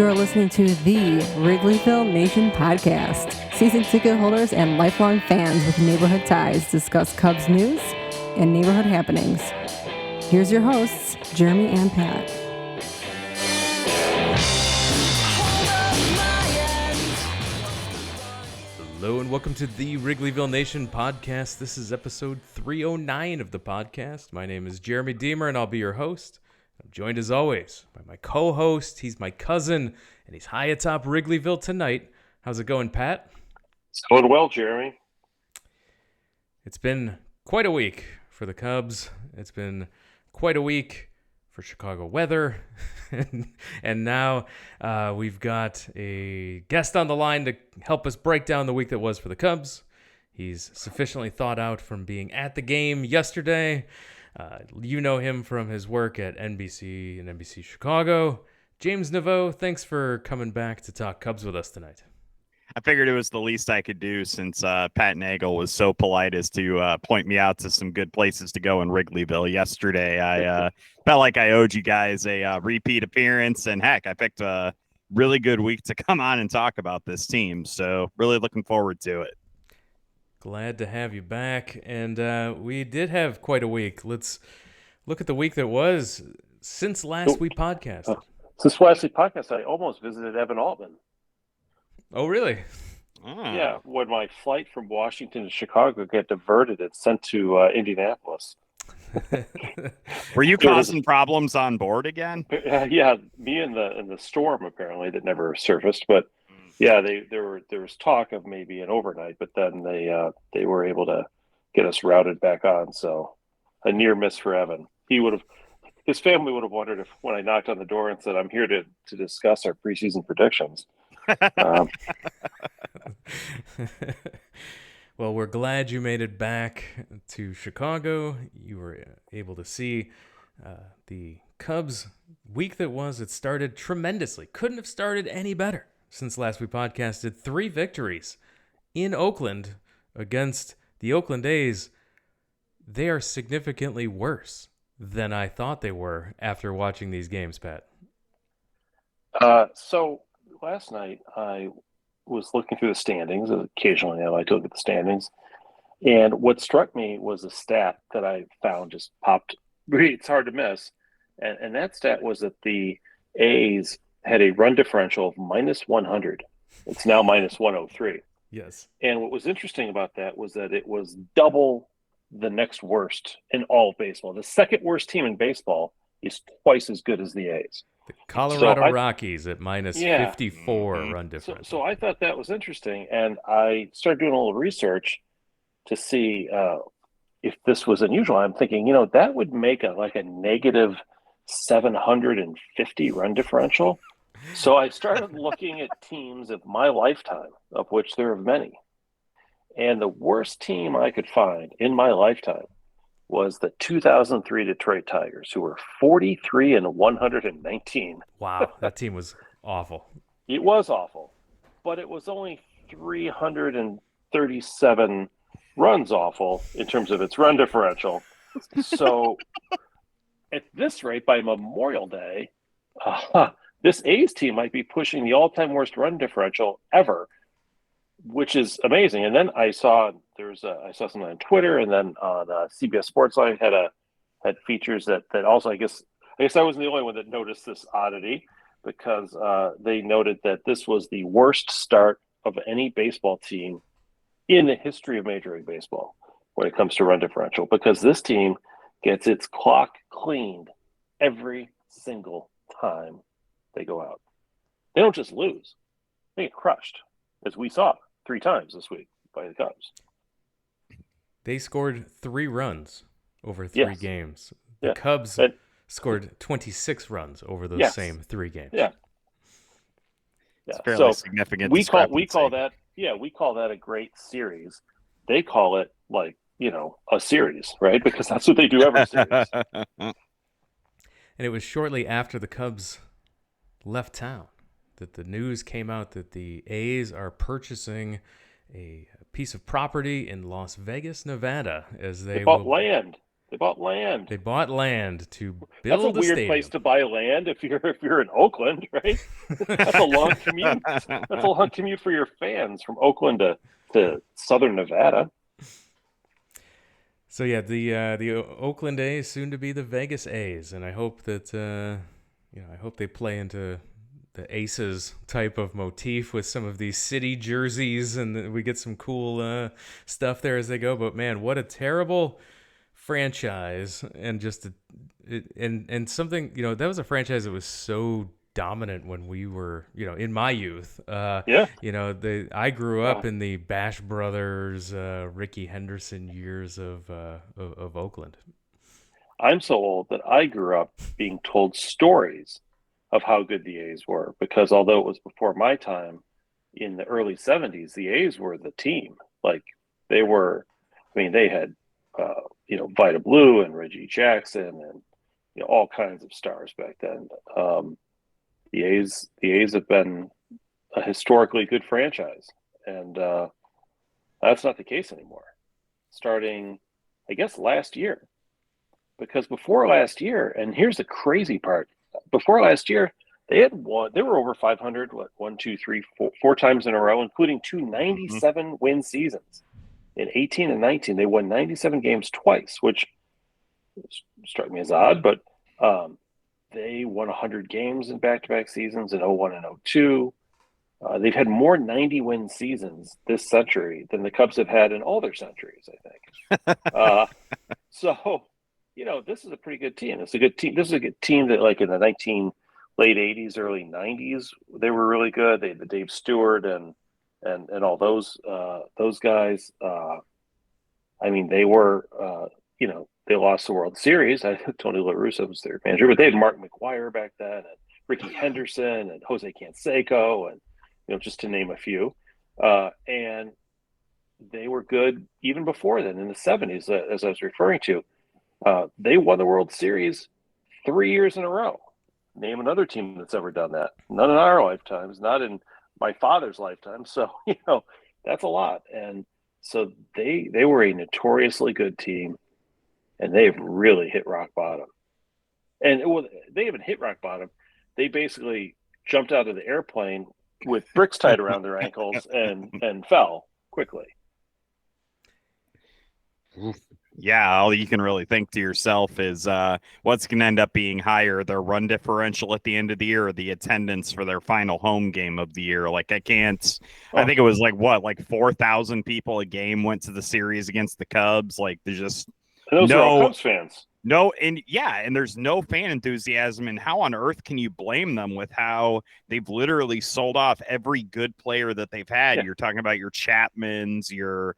You're listening to the Wrigleyville Nation podcast. Season ticket holders and lifelong fans with neighborhood ties discuss Cubs news and neighborhood happenings. Here's your hosts, Jeremy and Pat. Hello and welcome to the Wrigleyville Nation podcast. This is episode 309 of the podcast. My name is Jeremy Deemer and I'll be your host. I'm joined as always by my co-host. He's my cousin and he's high atop Wrigleyville tonight. How's it going, Pat? It's going well, Jeremy. It's been quite a week for the Cubs. It's been quite a week for Chicago weather. and now we've got a guest on the line to help us break down the week that was for the Cubs. He's sufficiently thought out from being at the game yesterday. You know him from his work at NBC and NBC Chicago. James Neveau, thanks for coming back to talk Cubs with us tonight. I figured it was the least I could do since Pat Nagel was so polite as to point me out to some good places to go in Wrigleyville yesterday. I felt like I owed you guys a repeat appearance, and heck, I picked a really good week to come on and talk about this team. So really looking forward to it. Glad to have you back, and we did have quite a week. Let's look at the week that was since last we podcasted. Since last week podcast, I almost visited Evan Altman. Oh, really? Oh. Yeah, when my flight from Washington to Chicago got diverted, it's sent to Indianapolis. Were you causing problems on board again? Yeah, me and the storm apparently that never surfaced, but yeah, there was talk of maybe an overnight, but then they were able to get us routed back on. So a near miss for Evan. His family would have wondered if when I knocked on the door and said, "I'm here to discuss our preseason predictions." Well, we're glad you made it back to Chicago. You were able to see the Cubs week that was. It started tremendously. Couldn't have started any better since last we podcasted. 3 victories in Oakland against the Oakland A's. They are significantly worse than I thought they were after watching these games, Pat. So last night I was looking through the standings. Occasionally I like to look at the standings. And what struck me was a stat that I found just popped. It's hard to miss. And that stat was that the A's had a run differential of minus 100. It's now minus 103. Yes. And what was interesting about that was that it was double the next worst in all of baseball. The second worst team in baseball is twice as good as the A's. The Colorado Rockies at minus 54 run differential. So I thought that was interesting, and I started doing a little research to see if this was unusual. I'm thinking, that would make a negative 750 run differential. So I started looking at teams of my lifetime, of which there are many. And the worst team I could find in my lifetime was the 2003 Detroit Tigers, who were 43-119. Wow, that team was awful. It was awful, but it was only 337 runs awful in terms of its run differential. So at this rate, by Memorial Day, this A's team might be pushing the all-time worst run differential ever, which is amazing. And then I saw something on Twitter, and then on CBS Sportsline had features that also I guess I wasn't the only one that noticed this oddity, because they noted that this was the worst start of any baseball team in the history of Major League Baseball when it comes to run differential, because this team gets its clock cleaned every single time they go out. They don't just lose; they get crushed, as we saw 3 times this week by the Cubs. They scored 3 runs over 3 games. The Cubs scored 26 runs over those same 3 games. Yeah. It's fairly significant. We call that a great series. They call it a series, right? Because that's what they do every series. And it was shortly after the Cubs left town that the news came out that the A's are purchasing a piece of property in Las Vegas, Nevada, as they bought land. They bought land. They bought land to That's build a weird stadium. place to buy land if you're in Oakland, right? That's a long commute. That's a long commute for your fans from Oakland to Southern Nevada. So yeah, the Oakland A's, soon to be the Vegas A's, and I hope that I hope they play into the Aces type of motif with some of these city jerseys, and that we get some cool stuff there as they go. But man, what a terrible franchise, and just and something, that was a franchise that was so dominant when we were, in my youth. Yeah. I grew up in the Bash Brothers, Ricky Henderson years of Oakland. I'm so old that I grew up being told stories of how good the A's were, because although it was before my time, in the early 70s, the A's were the team. Like they were, they had, Vita Blue and Reggie Jackson and, all kinds of stars back then. The A's have been a historically good franchise, and that's not the case anymore. Starting, I guess, last year, because before last year, and here's the crazy part: before last year, they were over 500, four times in a row, including two 97-win seasons. In 18 and 19, they won 97 games twice, which struck me as odd, but they won 100 games in back-to-back seasons in 01 and 02. They've had more 90-win seasons this century than the Cubs have had in all their centuries, I think. So, this is a pretty good team. It's a good team. This is a good team that, like, in the late 80s, early 90s, they were really good. They had the Dave Stewart and all those guys. They were, they lost the World Series. Tony La Russa was their manager, but they had Mark McGwire back then, and Ricky Henderson, and Jose Canseco, and just to name a few. And they were good even before then, in the 70s, as I was referring to. They won the World Series 3 years in a row. Name another team that's ever done that. None in our lifetimes, not in my father's lifetime. So, that's a lot. And so they were a notoriously good team, and they've really hit rock bottom. And they haven't hit rock bottom. They basically jumped out of the airplane with bricks tied around their ankles and fell quickly. Yeah, all you can really think to yourself is what's going to end up being higher, their run differential at the end of the year or the attendance for their final home game of the year. Like, I think it was like 4,000 people a game went to the series against the Cubs. Like, there's just those are all Cubs fans. No, and there's no fan enthusiasm, and how on earth can you blame them with how they've literally sold off every good player that they've had? Yeah. You're talking about your Chapmans, your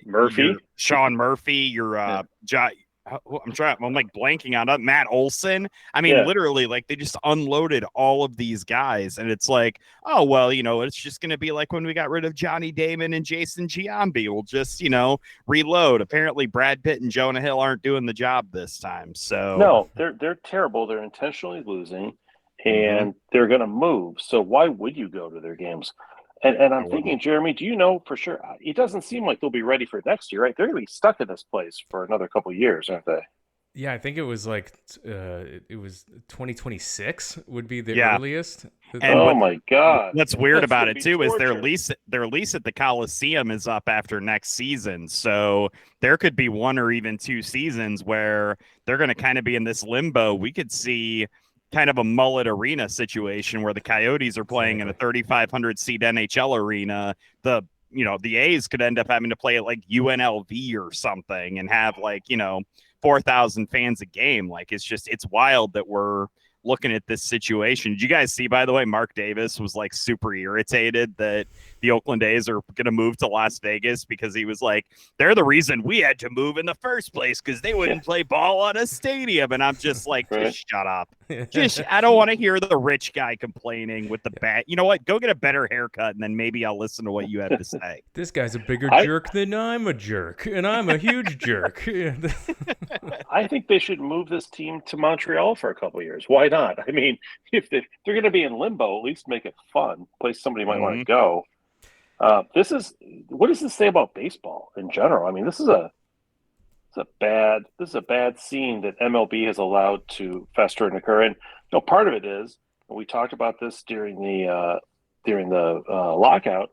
Murphy, Sean Murphy, I'm like blanking on Matt Olson. Literally, like, they just unloaded all of these guys, and it's like, oh well, it's just going to be like when we got rid of Johnny Damon and Jason Giambi. We'll just reload. Apparently, Brad Pitt and Jonah Hill aren't doing the job this time. So no, they're terrible. They're intentionally losing, and they're going to move. So why would you go to their games? And I'm thinking, Jeremy, do you know for sure? It doesn't seem like they'll be ready for next year, right? They're going to be stuck in this place for another couple of years, aren't they? Yeah, I think it was like it was 2026 would be the earliest. And my God! What's weird about it too is their lease at the Coliseum is up after next season, so there could be 1 or even 2 seasons where they're going to kind of be in this limbo. We could see kind of a mullet arena situation where the Coyotes are playing in a 3,500 seat NHL arena. The A's could end up having to play at like UNLV or something and have 4,000 fans a game. Like, it's wild that we're looking at this situation. Did you guys see, by the way, Mark Davis was like super irritated that the Oakland A's are going to move to Las Vegas because he was like, they're the reason we had to move in the first place because they wouldn't play ball on a stadium. And I'm just like, just shut up. I don't want to hear the rich guy complaining with the bat. You know what? Go get a better haircut and then maybe I'll listen to what you have to say. This guy's a bigger jerk than I'm a jerk, and I'm a huge jerk. I think they should move this team to Montreal for a couple of years. Why not? If they're going to be in limbo, at least make it fun. Place somebody might want to go. What does this say about baseball in general? This is this is a bad scene that MLB has allowed to fester and occur. And part of it is, and we talked about this during the lockout,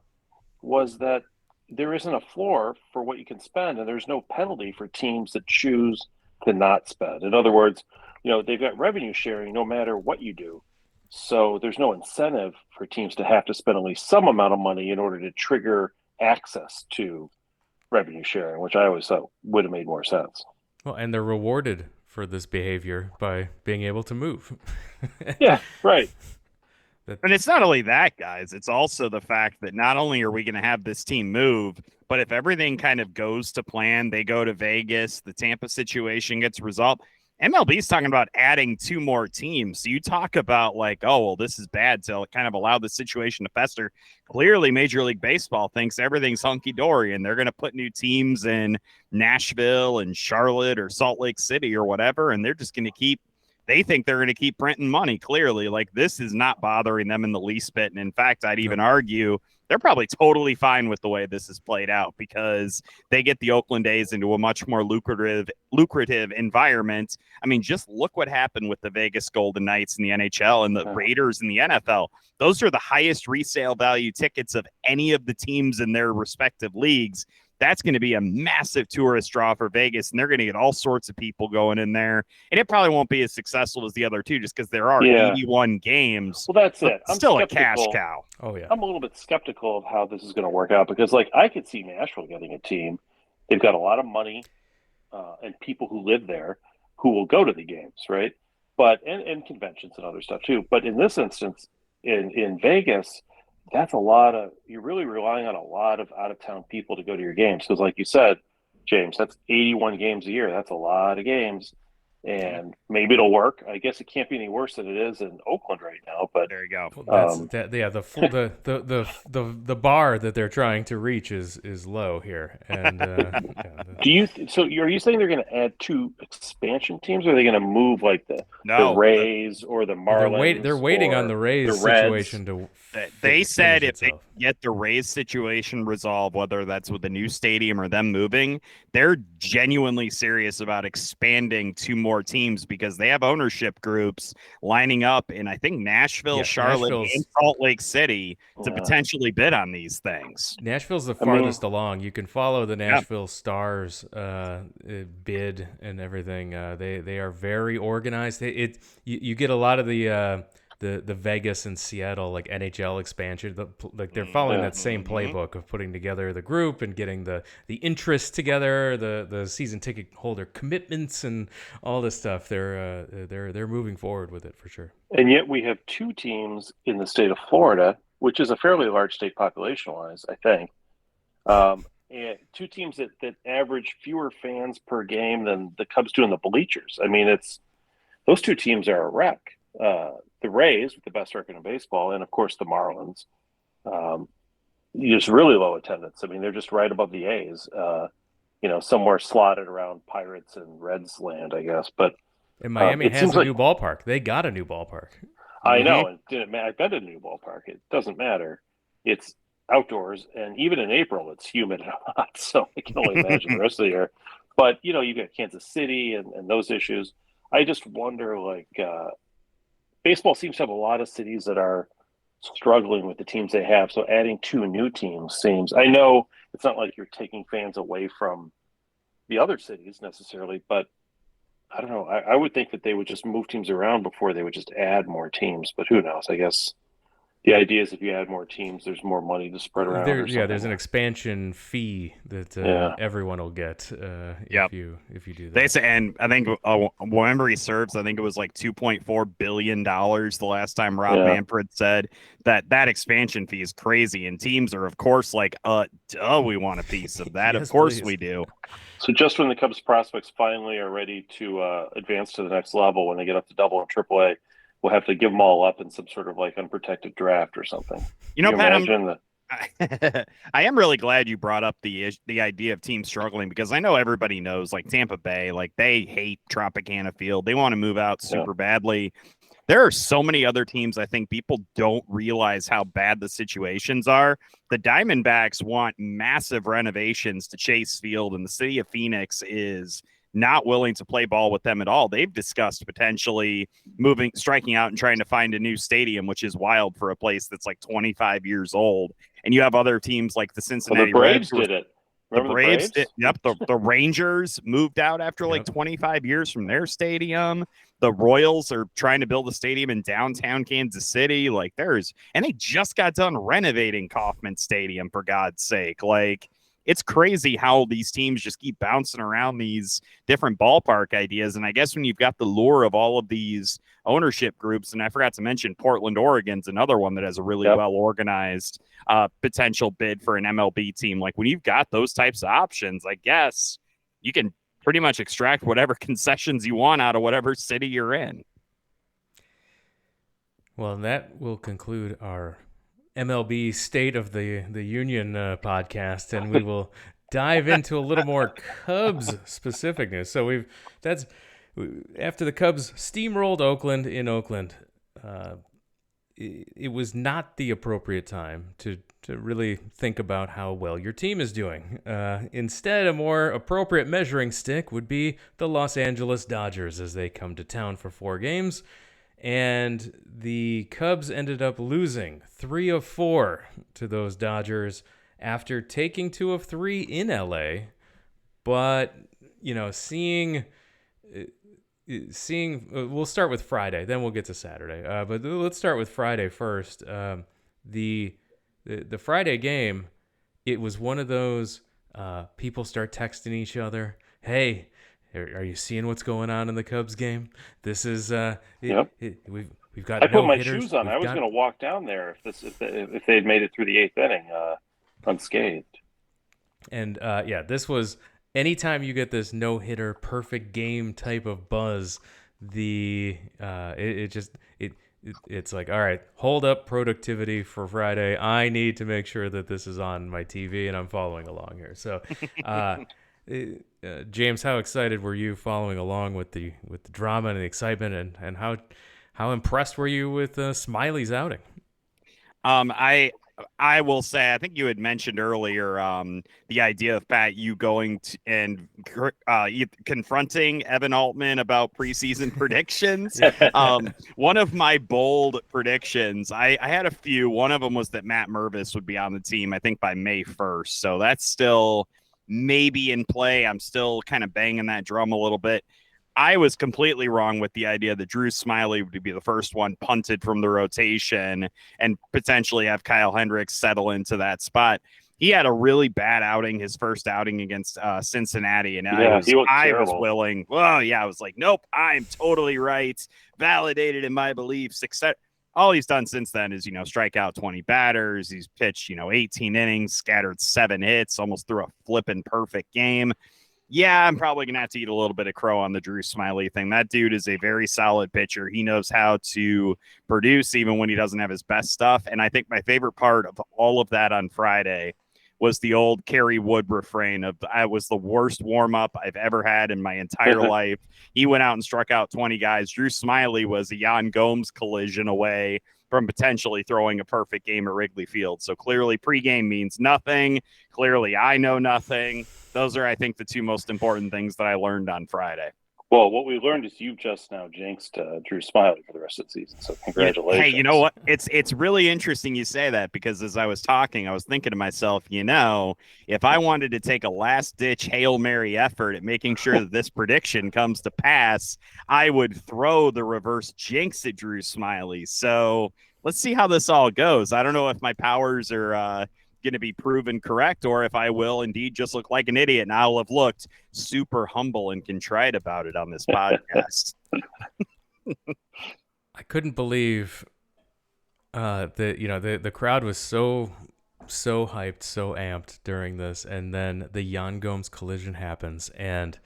was that there isn't a floor for what you can spend, and there's no penalty for teams that choose to not spend. In other words, they've got revenue sharing no matter what you do. So there's no incentive for teams to have to spend at least some amount of money in order to trigger access to revenue sharing, which I always thought would have made more sense. Well, and they're rewarded for this behavior by being able to move. Yeah, right. And it's not only that, guys. It's also the fact that not only are we going to have this team move, but if everything kind of goes to plan, they go to Vegas, the Tampa situation gets resolved. MLB is talking about adding 2 more teams. So you talk about like, oh, well, this is bad to kind of allow the situation to fester. Clearly, Major League Baseball thinks everything's hunky-dory, and they're going to put new teams in Nashville and Charlotte or Salt Lake City or whatever, and they're just going to keep – they think they're going to keep printing money, clearly. Like, this is not bothering them in the least bit. And, in fact, I'd even argue – they're probably totally fine with the way this is played out because they get the Oakland A's into a much more lucrative environment. I mean, just look what happened with the Vegas Golden Knights in the NHL and the Raiders in the NFL. Those are the highest resale value tickets of any of the teams in their respective leagues. That's going to be a massive tourist draw for Vegas, and they're going to get all sorts of people going in there. And it probably won't be as successful as the other two just because there are 81 games. Well, that's it. I'm still a cash cow. Oh, yeah. I'm a little bit skeptical of how this is going to work out because, I could see Nashville getting a team. They've got a lot of money and people who live there who will go to the games, right? But and conventions and other stuff, too. But in this instance, in Vegas – that's you're really relying on a lot of out-of-town people to go to your games. Because like you said, James, that's 81 games a year. That's a lot of games. And maybe it'll work. I guess it can't be any worse than it is in Oakland right now. But there you go. The bar that they're trying to reach is low here. And are you saying they're going to add 2 expansion teams, or are they going to move like the Rays or the Marlins? They're waiting on the Rays situation to. They said if they get the Rays situation resolved, whether that's with the new stadium or them moving, they're genuinely serious about expanding 2 more teams because they have ownership groups lining up in, I think, Nashville, Charlotte, and Salt Lake City to potentially bid on these things. Nashville's the farthest along. You can follow the Nashville Stars bid and everything. They are very organized. You get a lot of the Vegas and Seattle like NHL expansion. They're following that same playbook of putting together the group and getting the interest together, the season ticket holder commitments and all this stuff. They're moving forward with it for sure. And yet we have 2 teams in the state of Florida, which is a fairly large state population-wise, I think. And 2 teams that average fewer fans per game than the Cubs do in the bleachers. I mean, those 2 teams are a wreck. The Rays with the best record in baseball, and of course the Marlins. Just really low attendance. I mean, they're just right above the A's. Somewhere slotted around Pirates and Reds land, I guess. But and Miami has a new ballpark. They got a new ballpark. I know. I've been to a new ballpark. It doesn't matter. It's outdoors, and even in April, it's humid and hot. So I can only imagine the rest of the year. But you got Kansas City and those issues. I just wonder, baseball seems to have a lot of cities that are struggling with the teams they have. So adding 2 new teams seems, I know it's not like you're taking fans away from the other cities necessarily, but I don't know. I would think that they would just move teams around before they would just add more teams, but who knows? I guess the idea is if you add more teams, there's more money to spread around. There's an expansion fee that everyone will get if you do that. They say, and I think memory serves, I think it was like $2.4 billion the last time Rob Manfred said that expansion fee is crazy, and teams are of course like, we want a piece of that. Yes, of course we do. So just when the Cubs prospects finally are ready to advance to the next level, when they get up to Double and Triple A, we'll have to give them all up in some sort of unprotected draft or something. Pat, I am really glad you brought up the idea of teams struggling because I know everybody knows Tampa Bay, they hate Tropicana Field. They want to move out super badly. There are so many other teams. I think people don't realize how bad the situations are. The Diamondbacks want massive renovations to Chase Field, and the city of Phoenix is not willing to play ball with them at all. They've discussed potentially striking out and trying to find a new stadium, which is wild for a place that's like 25 years old. And you have other teams like the Cincinnati Braves Reds. did it. Remember the Braves? Yep. The Rangers moved out after like 25 years from their stadium. The Royals are trying to build a stadium in downtown Kansas City. And they just got done renovating Kauffman Stadium, for God's sake. It's crazy how these teams just keep bouncing around these different ballpark ideas. And I guess when you've got the lure of all of these ownership groups, and I forgot to mention Portland, Oregon's another one that has a really well-organized potential bid for an MLB team. When you've got those types of options, I guess you can pretty much extract whatever concessions you want out of whatever city you're in. Well, that will conclude our MLB State of the Union podcast, and we will dive into a little more Cubs specificness. So after the Cubs steamrolled Oakland in Oakland, it was not the appropriate time to really think about how well your team is doing. Instead, a more appropriate measuring stick would be the Los Angeles Dodgers as they come to town for 4 games. And the Cubs ended up losing 3 of 4 to those Dodgers after taking 2 of 3 in LA. But, seeing we'll start with Friday, then we'll get to Saturday. But let's start with Friday first. The Friday game, it was one of those people start texting each other, "Hey, are you seeing what's going on in the Cubs game? This is we've got. I put my hitters. shoes on. I was going to walk down there if they had made it through the 8th inning unscathed. And this was anytime you get this no hitter, perfect game type of buzz. It's like, all right, hold up productivity for Friday. I need to make sure that this is on my TV and I'm following along here. So. James, how excited were you following along with the drama and the excitement, and how impressed were you with Smiley's outing? I will say, I think you had mentioned earlier the idea of Pat, you going to, and confronting Evan Altman about preseason predictions. One of my bold predictions, I had a few. One of them was that Matt Mervis would be on the team, I think, by May 1st. So that's still maybe in play. I'm still kind of banging that drum a little bit. I was completely wrong with the idea that Drew Smiley would be the first one punted from the rotation and potentially have Kyle Hendricks settle into that spot. He had a really bad outing, his first outing against Cincinnati, and I was willing. Well, yeah, I was like, nope, I'm totally right. Validated in my beliefs. All he's done since then is, strike out 20 batters. He's pitched, 18 innings, scattered 7 hits, almost threw a flippin' perfect game. Yeah, I'm probably going to have to eat a little bit of crow on the Drew Smiley thing. That dude is a very solid pitcher. He knows how to produce even when he doesn't have his best stuff. And I think my favorite part of all of that on Friday was the old Kerry Wood refrain of, I was the worst warm-up I've ever had in my entire life. He went out and struck out 20 guys. Drew Smiley was a Yan Gomes collision away from potentially throwing a perfect game at Wrigley Field. So clearly pregame means nothing. Clearly I know nothing. Those are, I think, the 2 most important things that I learned on Friday. Well, what we learned is you've just now jinxed Drew Smiley for the rest of the season. So congratulations. Hey, you know what? It's really interesting you say that, because as I was talking, I was thinking to myself, if I wanted to take a last-ditch Hail Mary effort at making sure that this prediction comes to pass, I would throw the reverse jinx at Drew Smiley. So let's see how this all goes. I don't know if my powers are going to be proven correct, or if I will indeed just look like an idiot, and I'll have looked super humble and contrite about it on this podcast. I couldn't believe that the crowd was so hyped, so amped during this, and then the Yan Gomes collision happens, and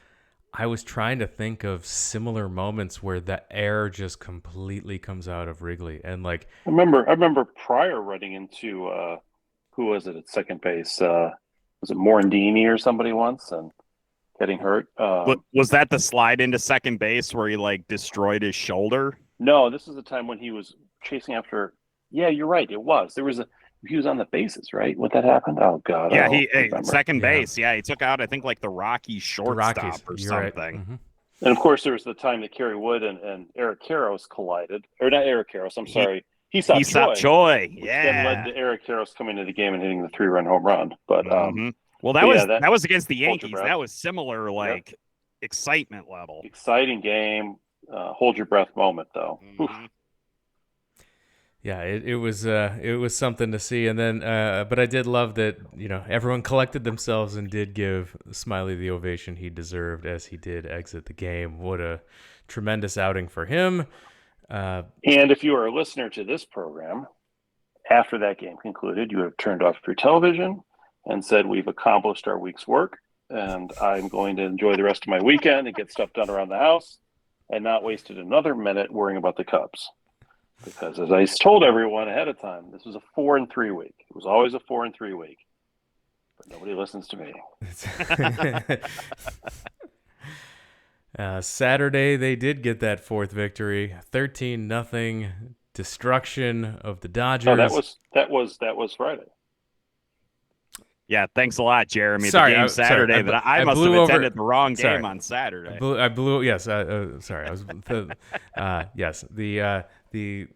I was trying to think of similar moments where the air just completely comes out of Wrigley, and I remember Pryor running into who was it at second base? Was it Morandini or somebody once and getting hurt? Was that the slide into second base where he destroyed his shoulder? No, this is the time when he was chasing after. Yeah, you're right. It was. He was on the bases, right? When that happened? Oh God, I Yeah, don't remember. second Yeah. base. Yeah, he took out I think like the Rockies The Rockies, shortstop or you're right. something. Mm-hmm. And of course, there was the time that Kerry Wood and Eric Karros collided, or not Eric Karros. I'm sorry, Hee-Seop Choi, Choi. which then led Yeah. to Eric Karros coming into the game and hitting the 3-run home run. But Well, but yeah, that was against the hold your Yankees. breath. That was similar, like excitement level. Exciting game. Hold your breath moment, though. Oof. Yeah, it was something to see, and then but I did love that everyone collected themselves and did give Smiley the ovation he deserved as he did exit the game. What a tremendous outing for him! And if you are a listener to this program, after that game concluded, you have turned off your television and said, "We've accomplished our week's work, and I'm going to enjoy the rest of my weekend and get stuff done around the house, and not wasted another minute worrying about the Cubs." Because as I told everyone ahead of time, this was a 4-3 week. It was always a 4-3 week. But nobody listens to me. Saturday, they did get that fourth victory, 13-0 destruction of the Dodgers. Oh, that was Friday. Yeah, thanks a lot, Jeremy. Sorry, the game Saturday that I must have attended the wrong game on Saturday. I blew. Yes, sorry. I was. Yes, the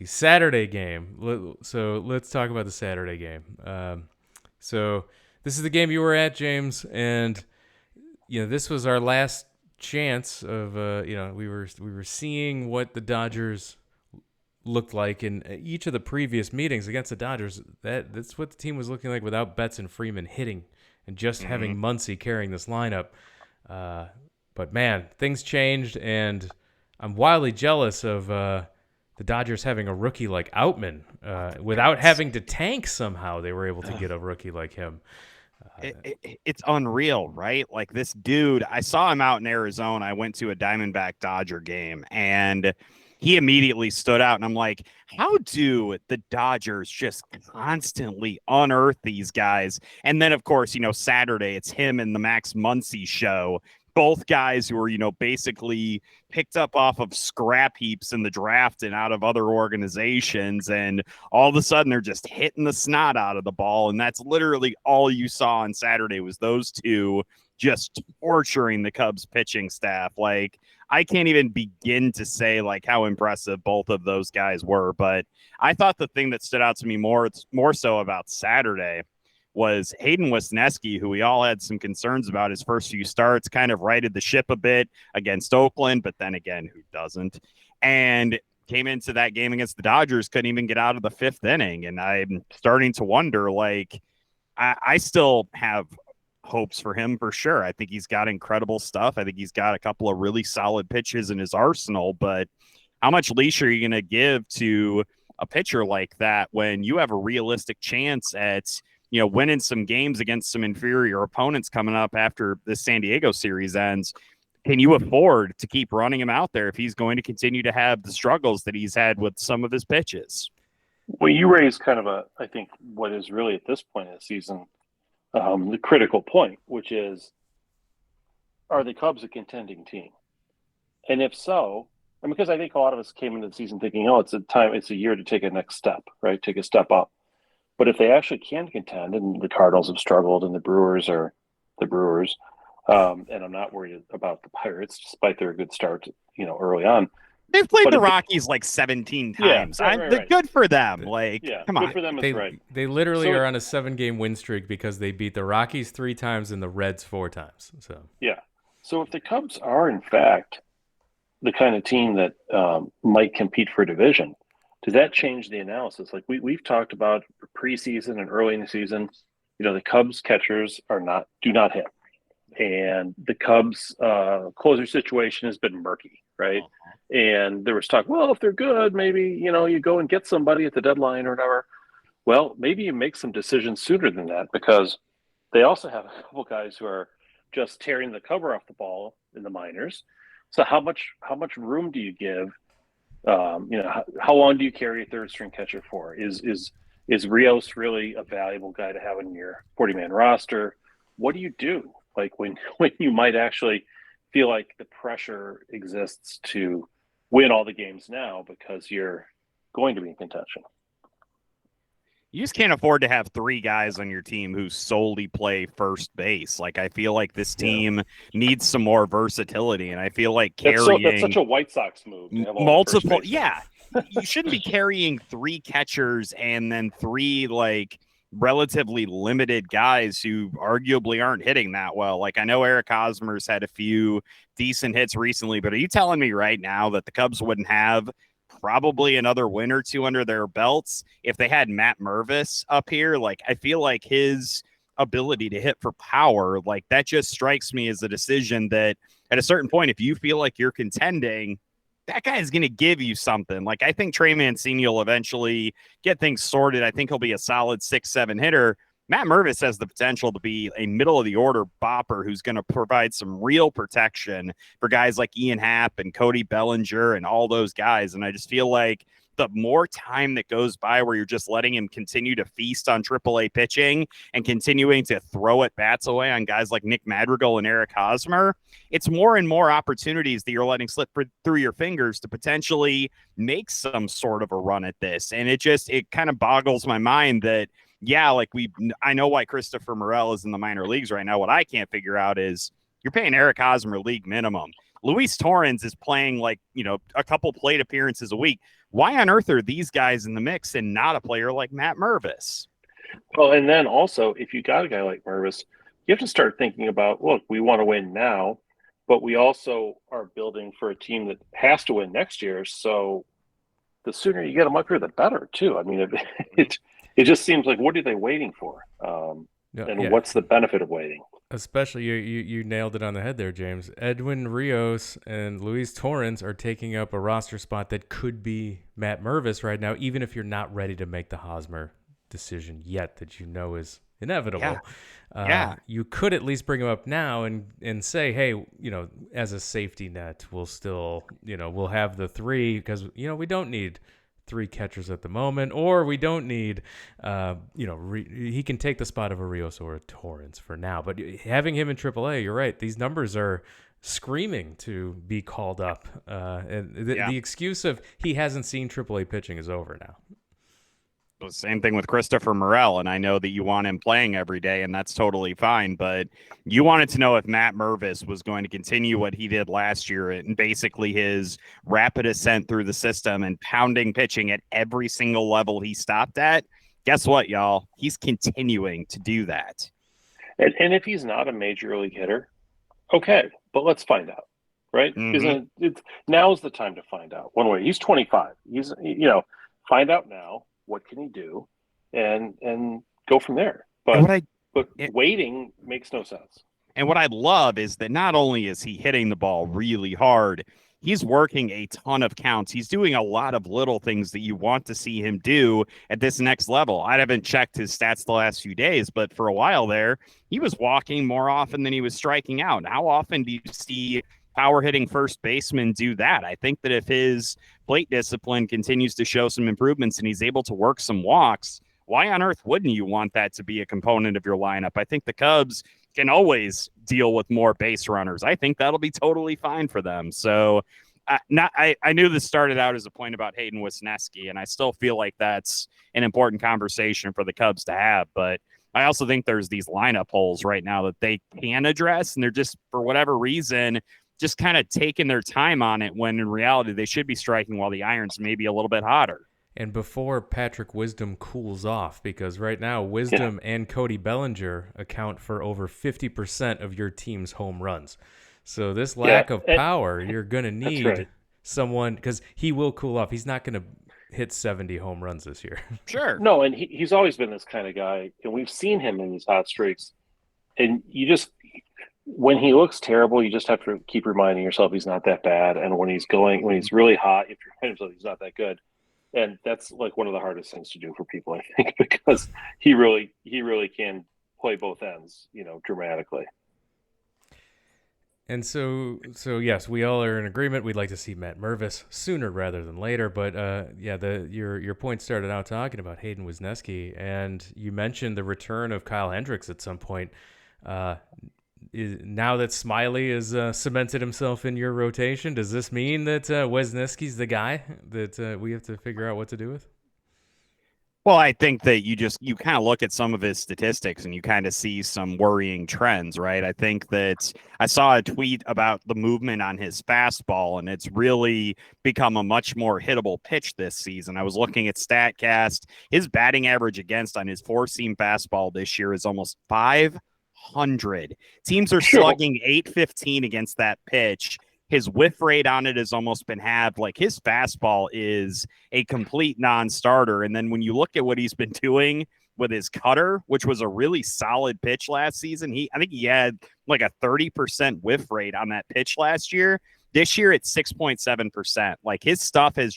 Saturday game. So let's talk about the Saturday game. So this is the game you were at, James, and this was our last chance of we were seeing what the Dodgers looked like in each of the previous meetings against the Dodgers. That's what the team was looking like without Betts and Freeman hitting and just having Muncy carrying this lineup. But man, things changed, and I'm wildly jealous of the Dodgers having a rookie like Outman. Without having to tank somehow, they were able to get a rookie like him. It's unreal, right? Like this dude, I saw him out in Arizona. I went to a Diamondback Dodger game, and he immediately stood out. And I'm like, how do the Dodgers just constantly unearth these guys? And then, of course, Saturday, it's him and the Max Muncy show. Both guys who are, basically picked up off of scrap heaps in the draft and out of other organizations. And all of a sudden they're just hitting the snot out of the ball. And that's literally all you saw on Saturday was those two just torturing the Cubs pitching staff. Like, I can't even begin to say like how impressive both of those guys were. But I thought the thing that stood out to me more so about Saturday was Hayden Wesneski, who we all had some concerns about his first few starts, kind of righted the ship a bit against Oakland, but then again, who doesn't? And came into that game against the Dodgers, couldn't even get out of the fifth inning. And I'm starting to wonder, like, I still have hopes for him for sure. I think he's got incredible stuff. I think he's got a couple of really solid pitches in his arsenal, but how much leash are you going to give to a pitcher like that when you have a realistic chance at winning some games against some inferior opponents coming up after the San Diego series ends? Can you afford to keep running him out there if he's going to continue to have the struggles that he's had with some of his pitches? Well, you raise kind of I think what is really at this point in the season, the critical point, which is, are the Cubs a contending team? And if so, and because I think a lot of us came into the season thinking, it's a year to take a next step, right? Take a step up. But if they actually can contend, and the Cardinals have struggled, and the Brewers are the Brewers, and I'm not worried about the Pirates, despite their good start, early on. They've played the Rockies like 17 times. Right. Good for them. Come on. Good for them is right. They literally are on a 7-game win streak because they beat the Rockies 3 times and the Reds 4 times. So yeah. So if the Cubs are in fact the kind of team that might compete for a division, does that change the analysis? Like we've talked about preseason and early in the season, the Cubs catchers do not hit, and the Cubs closer situation has been murky, right? And there was talk, well, if they're good, maybe you go and get somebody at the deadline or whatever. Well, maybe you make some decisions sooner than that, because they also have a couple guys who are just tearing the cover off the ball in the minors. So how much room do you give? How long do you carry a third string catcher for? Is Rios really a valuable guy to have in your 40-man roster? What do you do? Like when you might actually feel like the pressure exists to win all the games now because you're going to be in contention. You just can't afford to have three guys on your team who solely play first base. Like, I feel like this team needs some more versatility, and I feel like carrying that's such a White Sox move to have all multiple. The yeah, you shouldn't be carrying three catchers and then three like relatively limited guys who arguably aren't hitting that well. Like, I know Eric Hosmer's had a few decent hits recently, but are you telling me right now that the Cubs wouldn't have probably another win or two under their belts if they had Matt Mervis up here? Like, I feel like his ability to hit for power, like that just strikes me as a decision that at a certain point, if you feel like you're contending, that guy is going to give you something. Like, I think Trey Mancini will eventually get things sorted. I think he'll be a solid 6-7 hitter. Matt Mervis has the potential to be a middle-of-the-order bopper who's going to provide some real protection for guys like Ian Happ and Cody Bellinger and all those guys. And I just feel like the more time that goes by where you're just letting him continue to feast on AAA pitching and continuing to throw at bats away on guys like Nick Madrigal and Eric Hosmer, it's more and more opportunities that you're letting slip through your fingers to potentially make some sort of a run at this. And it kind of boggles my mind that, yeah, like I know why Christopher Morel is in the minor leagues right now. What I can't figure out is you're paying Eric Hosmer league minimum. Luis Torrens is playing like, a couple plate appearances a week. Why on earth are these guys in the mix and not a player like Matt Mervis? Well, and then also, if you got a guy like Mervis, you have to start thinking about, look, we want to win now, but we also are building for a team that has to win next year. So the sooner you get them up here, the better, too. I mean, it just seems like, what are they waiting for? What's the benefit of waiting? Especially, you nailed it on the head there, James. Edwin Rios and Luis Torrens are taking up a roster spot that could be Matt Mervis right now, even if you're not ready to make the Hosmer decision yet that is inevitable. You could at least bring him up now and say, hey, as a safety net, we'll still, we'll have the three because, we don't need three catchers at the moment, or we don't need, he can take the spot of a Rios or a Torrens for now. But having him in AAA, you're right. These numbers are screaming to be called up. And the excuse of he hasn't seen AAA pitching is over now. The same thing with Christopher Morel, and I know that you want him playing every day, and that's totally fine, but you wanted to know if Matt Mervis was going to continue what he did last year and basically his rapid ascent through the system and pounding pitching at every single level he stopped at. Guess what, y'all? He's continuing to do that. And if he's not a major league hitter, okay, but let's find out, right? Mm-hmm. Now's the time to find out. One way, he's 25. He's, find out now. What can he do, and go from there? But waiting makes no sense. And what I love is that not only is he hitting the ball really hard, he's working a ton of counts. He's doing a lot of little things that you want to see him do at this next level. I haven't checked his stats the last few days, but for a while there, he was walking more often than he was striking out. How often do you see power hitting first baseman do that? I think that if his plate discipline continues to show some improvements and he's able to work some walks, why on earth wouldn't you want that to be a component of your lineup? I think the Cubs can always deal with more base runners. I think that'll be totally fine for them. So I knew this started out as a point about Hayden Wisniewski, and I still feel like that's an important conversation for the Cubs to have, but I also think there's these lineup holes right now that they can address, and they're just, for whatever reason, just kind of taking their time on it when in reality they should be striking while the iron's maybe a little bit hotter. And before Patrick Wisdom cools off, because right now Wisdom and Cody Bellinger account for over 50% of your team's home runs. So this lack of power, you're going to need someone, because he will cool off. He's not going to hit 70 home runs this year. Sure. No, and he's always been this kind of guy, and we've seen him in these hot streaks. And when he looks terrible, you just have to keep reminding yourself he's not that bad. And when he's really hot, if you're reminding yourself he's not that good. And that's like one of the hardest things to do for people, I think, because he really can play both ends, dramatically. And so yes, we all are in agreement. We'd like to see Matt Mervis sooner rather than later. But your point started out talking about Hayden Wisniewski, and you mentioned the return of Kyle Hendricks at some point. now that Smiley has cemented himself in your rotation, does this mean that Wesneski's the guy that we have to figure out what to do with? Well, I think that you kind of look at some of his statistics and you kind of see some worrying trends, right? I think that I saw a tweet about the movement on his fastball, and it's really become a much more hittable pitch this season. I was looking at StatCast. His batting average against on his four-seam fastball this year is almost 500. Teams are slugging 815 against that pitch. His whiff rate on it has almost been halved. Like, his fastball is a complete non-starter. And then when you look at what he's been doing with his cutter, which was a really solid pitch last season, I think he had like a 30% whiff rate on that pitch last year. This year it's 6.7%. Like, his stuff it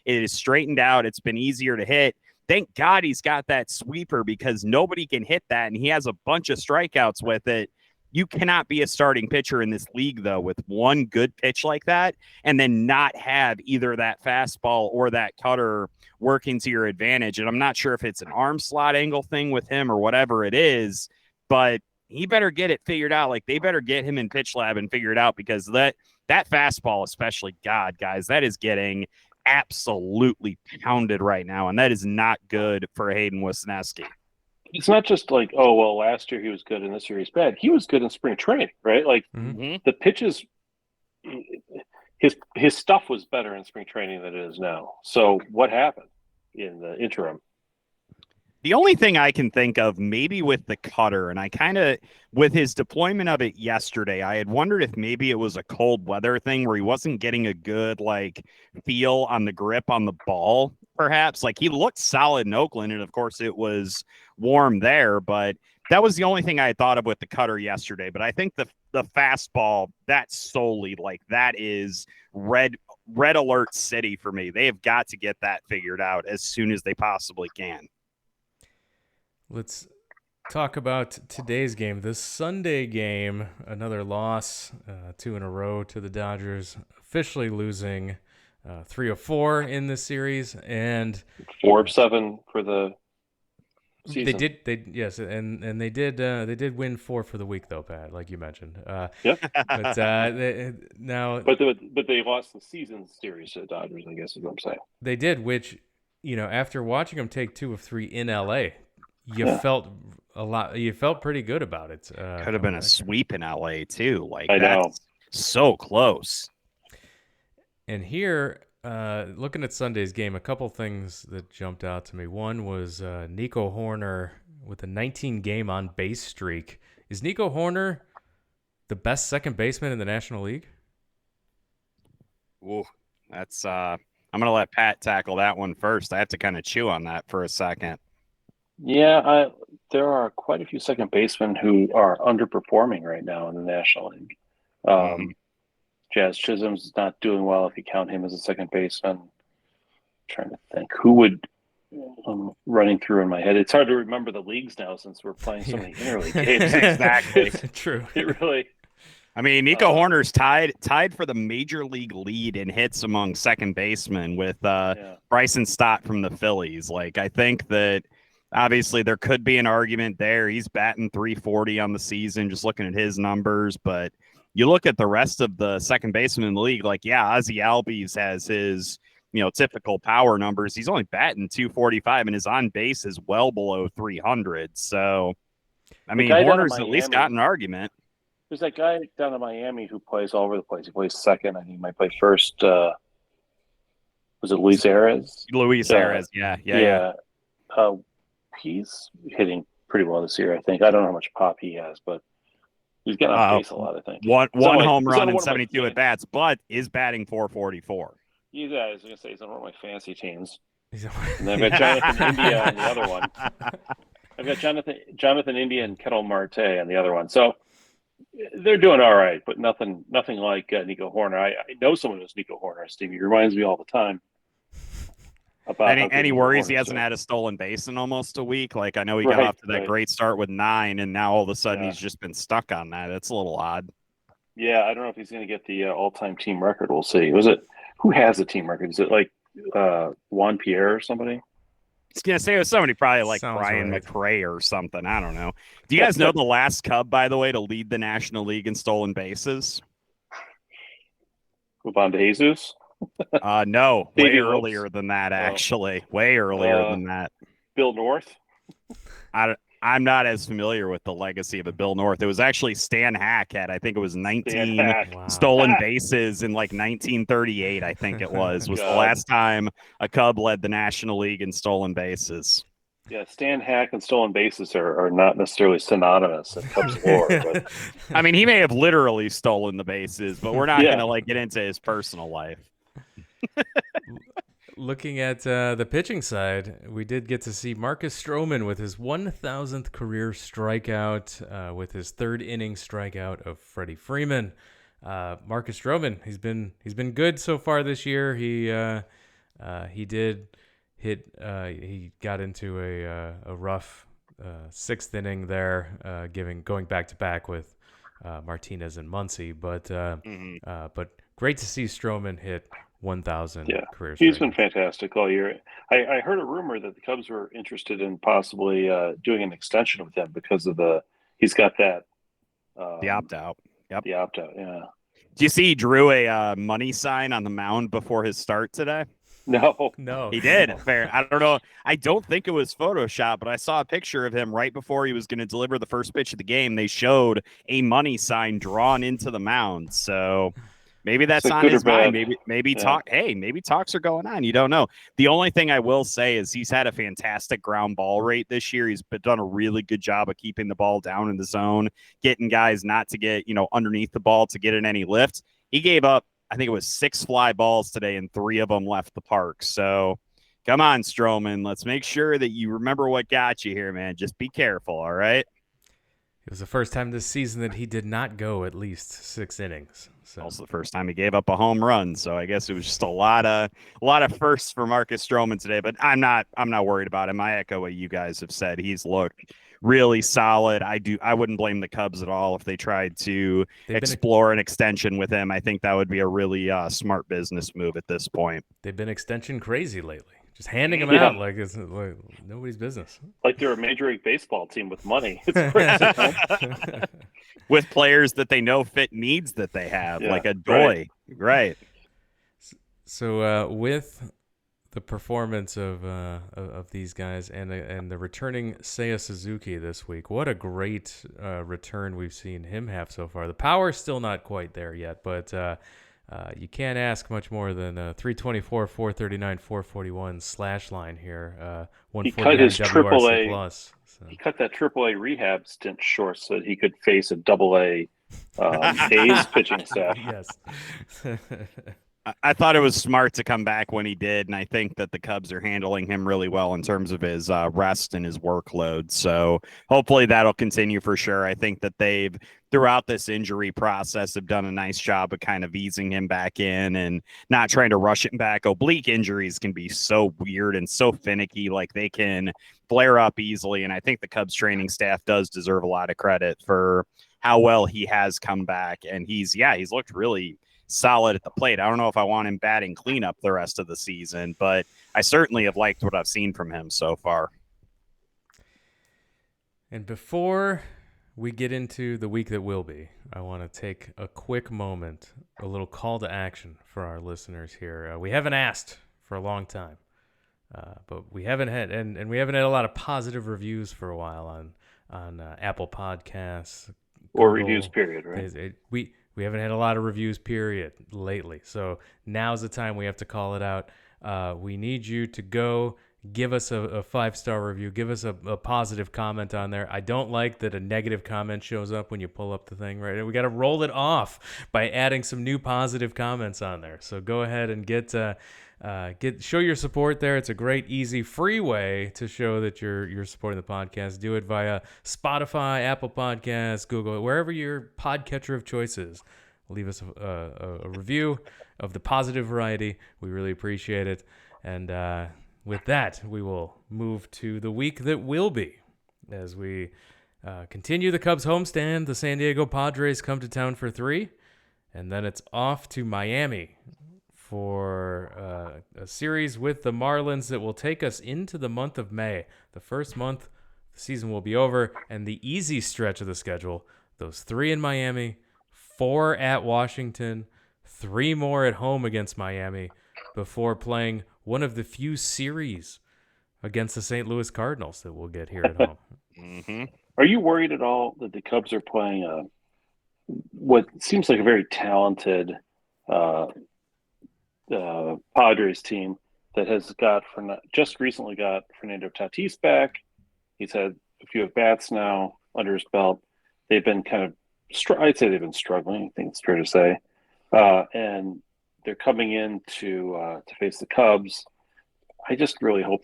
is straightened out. It's been easier to hit. Thank God he's got that sweeper, because nobody can hit that, and he has a bunch of strikeouts with it. You cannot be a starting pitcher in this league, though, with one good pitch like that and then not have either that fastball or that cutter working to your advantage. And I'm not sure if it's an arm slot angle thing with him or whatever it is, but he better get it figured out. Like, they better get him in pitch lab and figure it out, because that fastball, especially, God, guys, that is getting absolutely pounded right now, and that is not good for Hayden Wesneski. It's not just like, oh, well, last year he was good and this year he's bad. He was good in spring training, right? Like, the pitches, his stuff was better in spring training than it is now. So what happened in the interim? The only thing I can think of, maybe with the cutter, and I kind of, with his deployment of it yesterday, I had wondered if maybe it was a cold weather thing where he wasn't getting a good, like, feel on the grip on the ball, perhaps. Like, he looked solid in Oakland, and of course it was warm there, but that was the only thing I had thought of with the cutter yesterday. But I think the fastball, that's solely, like, that is red alert city for me. They have got to get that figured out as soon as they possibly can. Let's talk about today's game. This Sunday game, another loss, 2 in a row to the Dodgers, officially losing 3 of 4 in this series, and 4 of 7 for the season. They did win 4 for the week though, Pat, like you mentioned. Yep. But they lost the season series to the Dodgers, I guess is what I'm saying. They did, which, after watching them take 2 of 3 in LA, you felt pretty good about it. Could have been a sweep in LA too. Like, I know. So close. And here, looking at Sunday's game, a couple things that jumped out to me. One was Nico Horner with a 19-game on-base streak. Is Nico Horner the best second baseman in the National League? Ooh, that's I'm going to let Pat tackle that one first. I have to kind of chew on that for a second. Yeah, there are quite a few second basemen who are underperforming right now in the National League. Jazz Chisholm's not doing well if you count him as a second baseman. I'm trying to think who would. I'm running through in my head. It's hard to remember the leagues now since we're playing so many interleague games. Exactly. True. It really. I mean, Nico Horner's tied for the major league lead in hits among second basemen with Bryson Stott from the Phillies. Like, I think that obviously there could be an argument there. He's batting .340 on the season, just looking at his numbers. But you look at the rest of the second basemen in the league, like, Ozzie Albies has his, typical power numbers. He's only batting .245, and his on base is well below 300. So, I mean, Horner's at least got an argument. There's that guy down in Miami who plays all over the place. He plays second, and he might play first. Was it Luis Arias? Luis Arias, yeah. He's hitting pretty well this year, I think. I don't know how much pop he has, but he's getting on base a lot, I think. One home run and 72 at bats, but is batting .444. Yeah, I was going to say he's on one of my fantasy teams. And then I've got Jonathan India on the other one. I've got Jonathan India and Kettle Marte on the other one. So they're doing all right, but nothing like Nico Horner. I know someone who's Nico Horner, Steve. He reminds me all the time. About any worries he hasn't had a stolen base in almost a week? Like, I know he got off to that great start with 9, and now all of a sudden he's just been stuck on that. It's a little odd. Yeah, I don't know if he's going to get the all-time team record. We'll see. Who has the team record? Is it like Juan Pierre or somebody? was going to say it was somebody probably like Sounds Brian right. McRae or something. I don't know. Do you guys know the last Cub, by the way, to lead the National League in stolen bases? Move on to Jesus. No, way Davey Lopes. earlier than that, actually. Way earlier than that. Bill North. I'm not as familiar with the legacy of a Bill North. It was actually Stan Hack had, I think it was 19 Wow. stolen bases in like 1938, I think it was the God. last time a Cub led the National League in stolen bases. Yeah, Stan Hack and stolen bases are not necessarily synonymous in Cubs lore. But I mean, he may have literally stolen the bases, but we're not going to like get into his personal life. Looking at the pitching side, we did get to see Marcus Stroman with his 1,000th career strikeout, with his third inning strikeout of Freddie Freeman. Marcus Stroman, he's been good so far this year. He did hit. He got into a rough sixth inning there, going back to back with Martinez and Muncy, but great to see Stroman hit 1,000 career strikeouts. He's been fantastic all year. I heard a rumor that the Cubs were interested in possibly doing an extension with him because of he's got that the opt-out. Yep. The opt-out, yeah. Do you see he drew a money sign on the mound before his start today? No. He did. Fair. I don't know. I don't think it was Photoshop, but I saw a picture of him right before he was going to deliver the first pitch of the game. They showed a money sign drawn into the mound. So maybe that's on his mind. Maybe talks are going on. You don't know. The only thing I will say is he's had a fantastic ground ball rate this year. He's done a really good job of keeping the ball down in the zone, getting guys not to get, underneath the ball to get in any lift. He gave up, I think it was 6 fly balls today, and 3 of them left the park. So come on, Stroman. Let's make sure that you remember what got you here, man. Just be careful, all right? It was the first time this season that he did not go at least 6 innings. So. Also the first time he gave up a home run. So I guess it was just a lot of firsts for Marcus Stroman today. But I'm not worried about him. I echo what you guys have said. He's looked really solid. I wouldn't blame the Cubs at all if they tried to explore an extension with him. I think that would be a really smart business move at this point. They've been extension crazy lately. Just handing them out like it's like nobody's business. Like they're a Major League Baseball team with money. It's crazy. With players that they know fit needs that they have, like a Doy. Right. So with the performance of these guys and the returning Seiya Suzuki this week, what a great return we've seen him have so far. The power's still not quite there yet, but you can't ask much more than 324, 439, 441 slash line here. 149 WRC plus. So. He cut that AAA rehab stint short so that he could face a AA A's pitching staff. Yes. I thought it was smart to come back when he did, and I think that the Cubs are handling him really well in terms of his rest and his workload. So hopefully that'll continue for sure. I think that they've, throughout this injury process, have done a nice job of kind of easing him back in and not trying to rush him back. Oblique injuries can be so weird and so finicky, like they can flare up easily, and I think the Cubs training staff does deserve a lot of credit for how well he has come back, and he's looked really solid at the plate. I don't know if I want him batting cleanup the rest of the season, but I certainly have liked what I've seen from him so far. And before we get into the week that will be, I want to take a quick moment, a little call to action for our listeners here. We haven't asked for a long time, but we haven't had, and we haven't had a lot of positive reviews for a while on Apple Podcasts. Or Google. reviews, period, right? We haven't had a lot of reviews, period, lately. So now's the time we have to call it out. We need you to go give us a 5-star review. Give us a positive comment on there. I don't like that a negative comment shows up when you pull up the thing, right? We got to roll it off by adding some new positive comments on there. So go ahead and show your support there. It's a great, easy, free way to show that you're supporting the podcast. Do it via Spotify, Apple Podcasts, Google, wherever your podcatcher of choice is. Leave us a review of the positive variety. We really appreciate it. And with that, we will move to the week that will be as we continue the Cubs homestand. The San Diego Padres come to town for 3, and then it's off to Miami for a series with the Marlins that will take us into the month of May. The first month, the season will be over, and the easy stretch of the schedule, those 3 in Miami, 4 at Washington, 3 more at home against Miami before playing one of the few series against the St. Louis Cardinals that we'll get here at home. Mm-hmm. Are you worried at all that the Cubs are playing what seems like a very talented Padres team that has just recently got Fernando Tatis back? He's had a few at-bats now under his belt. They've been kind of, I'd say they've been struggling, I think it's fair to say. And they're coming in to face the Cubs. I just really hope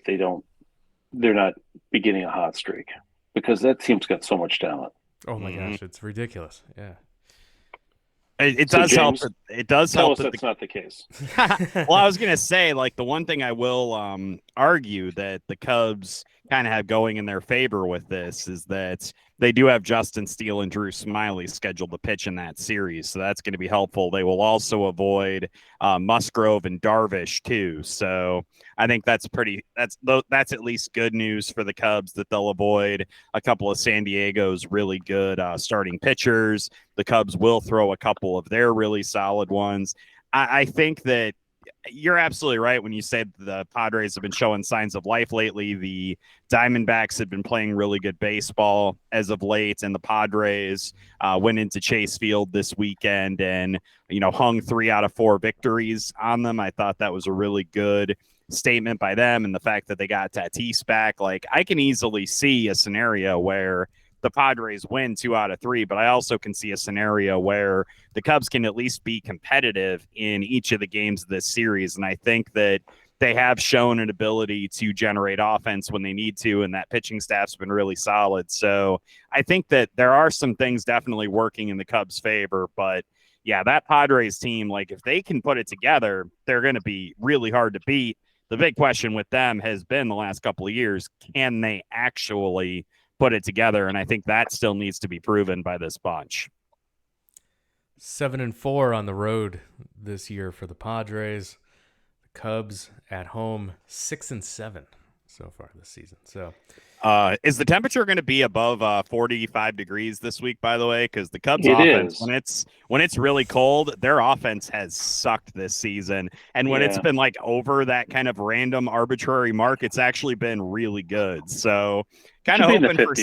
they're not beginning a hot streak, because that team's got so much talent. Oh my gosh, it's ridiculous. Yeah. It does help. It does help. Tell us that's not the case. Well, I was going to say, like, the one thing I will argue that the Cubs kind of have going in their favor with this is that they do have Justin Steele and Drew Smyly scheduled to pitch in that series. So that's going to be helpful. They will also avoid Musgrove and Darvish too. So I think that's at least good news for the Cubs, that they'll avoid a couple of San Diego's really good starting pitchers. The Cubs will throw a couple of their really solid ones. I think that you're absolutely right when you say the Padres have been showing signs of life lately. The Diamondbacks have been playing really good baseball as of late, and the Padres went into Chase Field this weekend and, hung 3 out of 4 victories on them. I thought that was a really good statement by them, and the fact that they got Tatis back. Like, I can easily see a scenario where the Padres win 2 out of 3, but I also can see a scenario where the Cubs can at least be competitive in each of the games of this series. And I think that they have shown an ability to generate offense when they need to, and that pitching staff's been really solid. So I think that there are some things definitely working in the Cubs' favor, but yeah, that Padres team, like, if they can put it together, they're going to be really hard to beat. The big question with them has been the last couple of years, can they actually put it together? And I think that still needs to be proven by this bunch. 7-4 on the road this year for the Padres. The Cubs at home 6-7 so far this season. So is the temperature going to be above 45 degrees this week, by the way? Because the Cubs It offense, is. when it's really cold, their offense has sucked this season. And when it's been like over that kind of random arbitrary mark, it's actually been really good. So kind of hoping for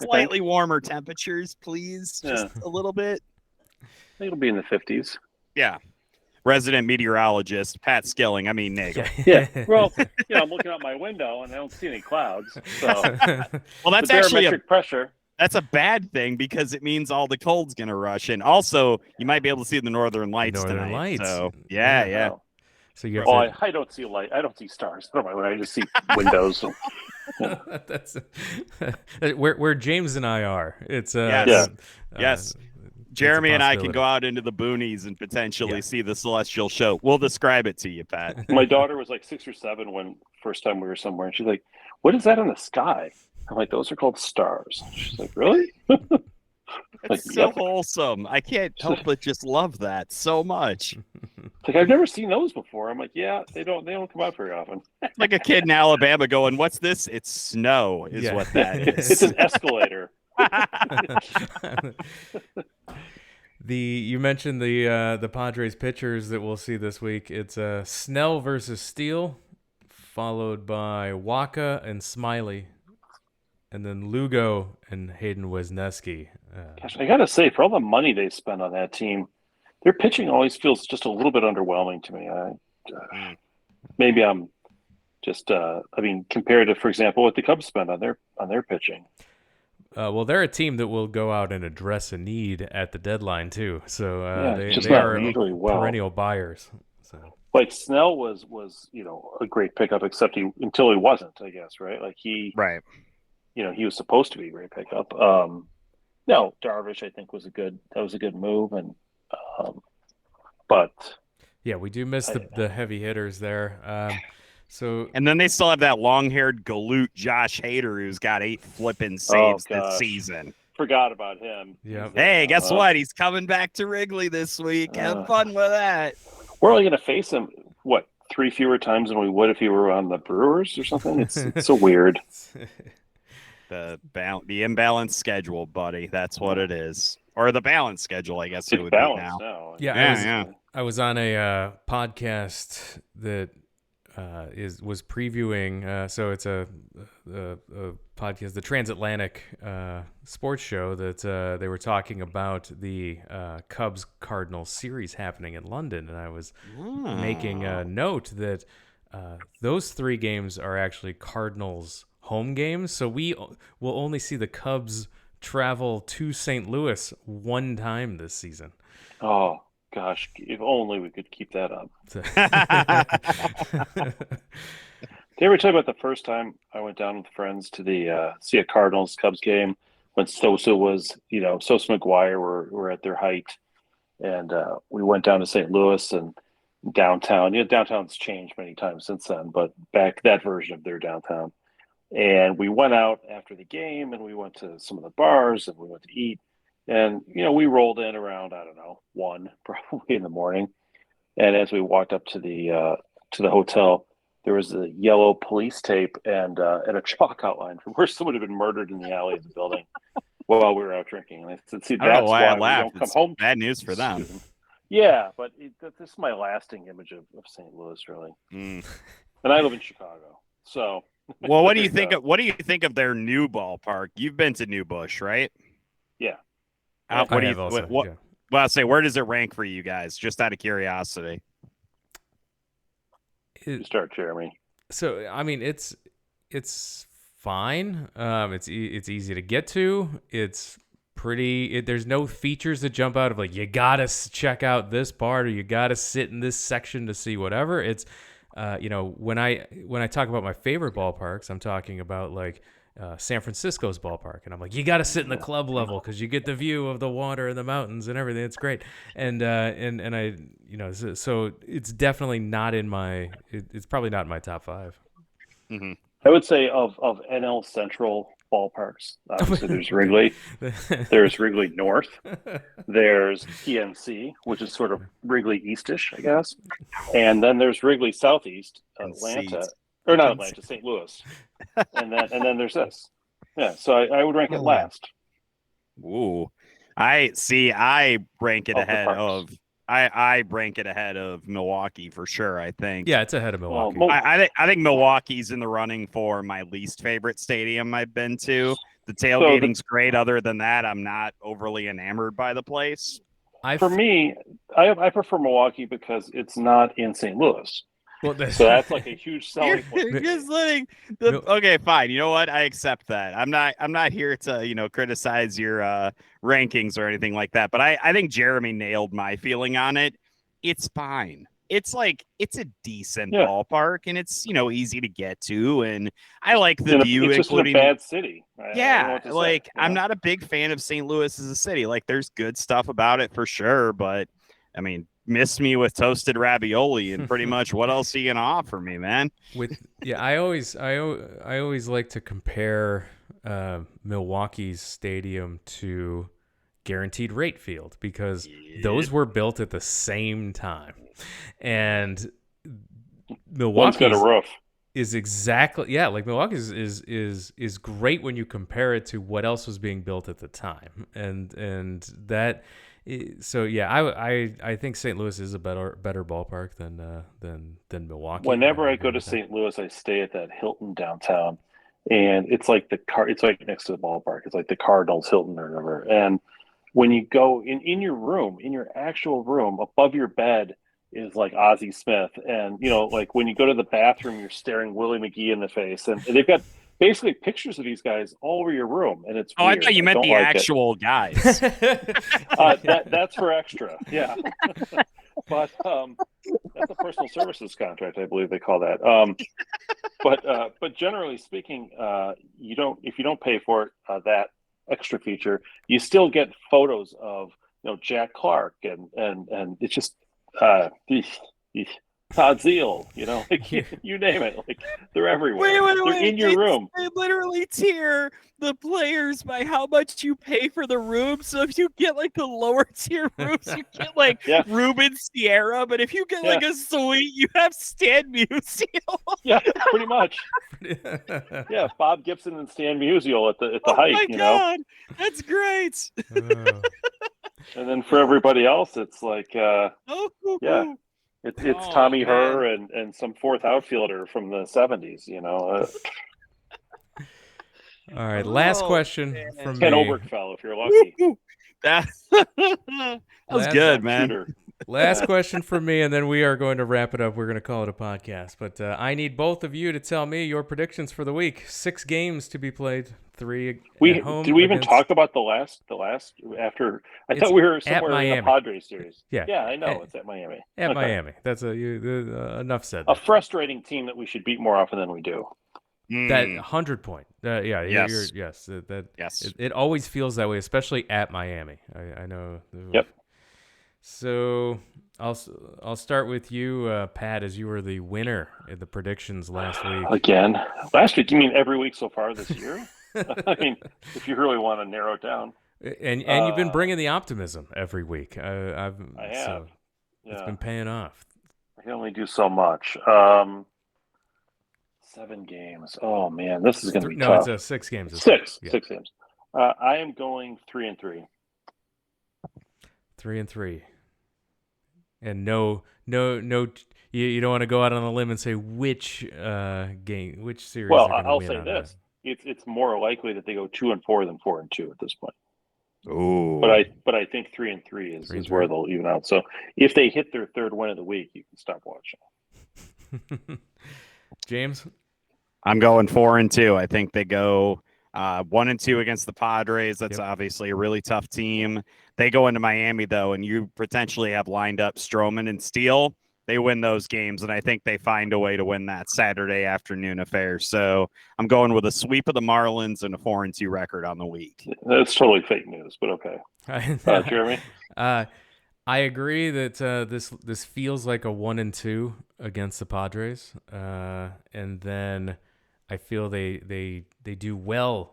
slightly warmer temperatures, please. Just a little bit. I think it'll be in the 50s. Yeah. Resident meteorologist, Pat Skilling. I mean, Nagel. Yeah. Well, I'm looking out my window and I don't see any clouds. So, well, that's actually pressure. That's a bad thing, because it means all the cold's going to rush in. Also, you might be able to see the Northern Lights tonight. So, yeah. Oh. So you I don't see light. I don't see stars. I just see windows. That's where James and I are. It's yes. Jeremy and I can go out into the boonies and potentially see the celestial show. We'll describe it to you, Pat. My daughter was like 6 or 7 when first time we were somewhere, and she's like, "What is that in the sky?" I'm like, "Those are called stars." She's like, "Really?" It's so wholesome. I can't help but just love that so much. Like, I've never seen those before. I'm like, yeah, they don't come out very often. Like a kid in Alabama going, "What's this?" It's snow, is what that is. It's an escalator. You mentioned the Padres pitchers that we'll see this week. It's Snell versus Steele, followed by Waka and Smyly, and then Lugo and Hayden Wesneski. Gosh, I gotta say, for all the money they spend on that team, their pitching always feels just a little bit underwhelming to me. Maybe I'm just compared to, for example, what the Cubs spend on their pitching. Well, they're a team that will go out and address a need at the deadline too. So they are really perennial buyers. So, like, Snell was a great pickup, except until he wasn't, I guess, right? Like he was supposed to be a great pickup. No, Darvish I think was a good move, and but yeah, we do miss the heavy hitters there. And then they still have that long-haired galoot Josh Hader, who's got 8 flipping saves this season. Forgot about him. Yeah. Hey, guess what? He's coming back to Wrigley this week. Have fun with that. We're only going to face him, 3 fewer times than we would if he were on the Brewers or something? It's so weird. The imbalanced schedule, buddy. That's what it is. Or the balanced schedule, I guess it would be balanced now. Yeah, I was on a podcast that was previewing. So it's a podcast, the Transatlantic sports show that they were talking about the Cubs Cardinals series happening in London, and I was making a note that those 3 games are actually Cardinals home games. So we will only see the Cubs travel to St. Louis 1 time this season. Oh gosh, if only we could keep that up. Did I ever tell you about the first time I went down with friends to the see a Cardinals Cubs game when Sosa was, Sosa McGuire were at their height, and we went down to St. Louis and downtown. Downtown's changed many times since then, but back that version of their downtown. And we went out after the game, and we went to some of the bars, and we went to eat. And, we rolled in around, 1 probably in the morning. And as we walked up to the hotel, there was a yellow police tape and a chalk outline from where someone had been murdered in the alley of the building while we were out drinking. And I said, see, I don't that's know why I we laughed. don't come It's home. bad news for them. Yeah, but this is my lasting image of St. Louis, really. And I live in Chicago, so... Well, what do you think of their new ballpark? You've been to New Busch, right? Yeah. What do you Well, I'll say, where does it rank for you guys? Just out of curiosity. You start, Jeremy. So, I mean, it's fine. It's easy to get to. It's pretty. There's no features that jump out of like you gotta check out this part or you gotta sit in this section to see whatever. It's when I talk about my favorite ballparks, I'm talking about like San Francisco's ballpark, and I'm like, you got to sit in the club level because you get the view of the water and the mountains and everything. It's great, and I so it's definitely not in my. It's probably not in my top 5. Mm-hmm. I would say of NL Central ballparks, obviously there's Wrigley, there's Wrigley North, there's PNC, which is sort of Wrigley Eastish, I guess, and then there's Wrigley Southeast, Atlanta, or not Atlanta, St. Louis, and then there's this. Yeah, so I would rank it last. Ooh, I rank it ahead of. I rank it ahead of Milwaukee for sure. I think. Yeah, it's ahead of Milwaukee. I think Milwaukee's in the running for my least favorite stadium I've been to. The tailgating's great. Other than that, I'm not overly enamored by the place. For me, I prefer Milwaukee because it's not in St. Louis. Well, so that's like a huge selling point. You're just letting okay, fine. You know what? I accept that. I'm not here to criticize your rankings or anything like that. But I think Jeremy nailed my feeling on it. It's fine. It's a decent ballpark, and it's easy to get to, and I like the view. It's just including a bad city. I'm not a big fan of St. Louis as a city. Like, there's good stuff about it for sure, but I mean. Miss me with toasted ravioli and pretty much what else are you gonna offer me, man? I always like to compare Milwaukee's stadium to Guaranteed Rate Field because those were built at the same time, and Milwaukee's got a roof. Is exactly like Milwaukee's is great when you compare it to what else was being built at the time, and that. So I think St. Louis is a better ballpark than Milwaukee. Whenever I go to St. Louis, I stay at that Hilton downtown, and it's like it's like next to the ballpark. It's like the Cardinals Hilton or whatever. And when you go in your room, in your actual room, above your bed is like Ozzie Smith, and like when you go to the bathroom, you're staring Willie McGee in the face, and they've got. Basically, pictures of these guys all over your room, and it's weird. I thought you meant the actual guys. That's for extra, yeah. But that's a personal services contract, I believe they call that. But generally speaking, if you don't pay for it, that extra feature, you still get photos of Jack Clark, and it's just. Todd Zeal, like you name it, like they're everywhere. They're in your room. They literally tier the players by how much you pay for the room. So if you get like the lower tier rooms, you get like Ruben Sierra. But if you get like a suite, you have Stan Musial. Yeah, pretty much. Yeah, Bob Gibson and Stan Musial at the height. Oh my God, that's great. And then for everybody else, it's like, it's Tommy Herr and some fourth outfielder from the 70s. All right, last question from Ken me. Oberkfell, if you're lucky. That was good, man. Shooter. Last question from me, and then we are going to wrap it up. We're going to call it a podcast. But I need both of you to tell me your predictions for the week. 6 games to be played, 3 at home. Did we even talk about the last after? I thought we were somewhere in the Padres series. Yeah, I know it's at Miami. At Miami. That's enough said. A frustrating team that we should beat more often than we do. That 100 point. Yes. Yes. It always feels that way, especially at Miami. I know. Yep. So I'll start with you, Pat, as you were the winner in the predictions last week. Again, last week? You mean every week so far this year? I mean, if you really want to narrow it down. And you've been bringing the optimism every week. I have. So it's been paying off. I can only do so much. 7 games. Oh man, this is going to be tough. No, it's 6 games. 6 games. I am going 3-3. 3-3. And no. You don't want to go out on a limb and say which which series. Well, I'll say this: it's more likely that they go 2-4 than 4-2 at this point. Oh, but I think 3-3 is where they'll even out. So if they hit their 3rd win of the week, you can stop watching. James, I'm going 4-2. I think they go 1-2 against the Padres. That's obviously a really tough team. They go into Miami, though, and you potentially have lined up Stroman and Steele. They win those games, and I think they find a way to win that Saturday afternoon affair. So I'm going with a sweep of the Marlins and a 4-2 record on the week. That's totally fake news, but okay. Jeremy? I agree that this feels like a 1-2 against the Padres, and then I feel they do well,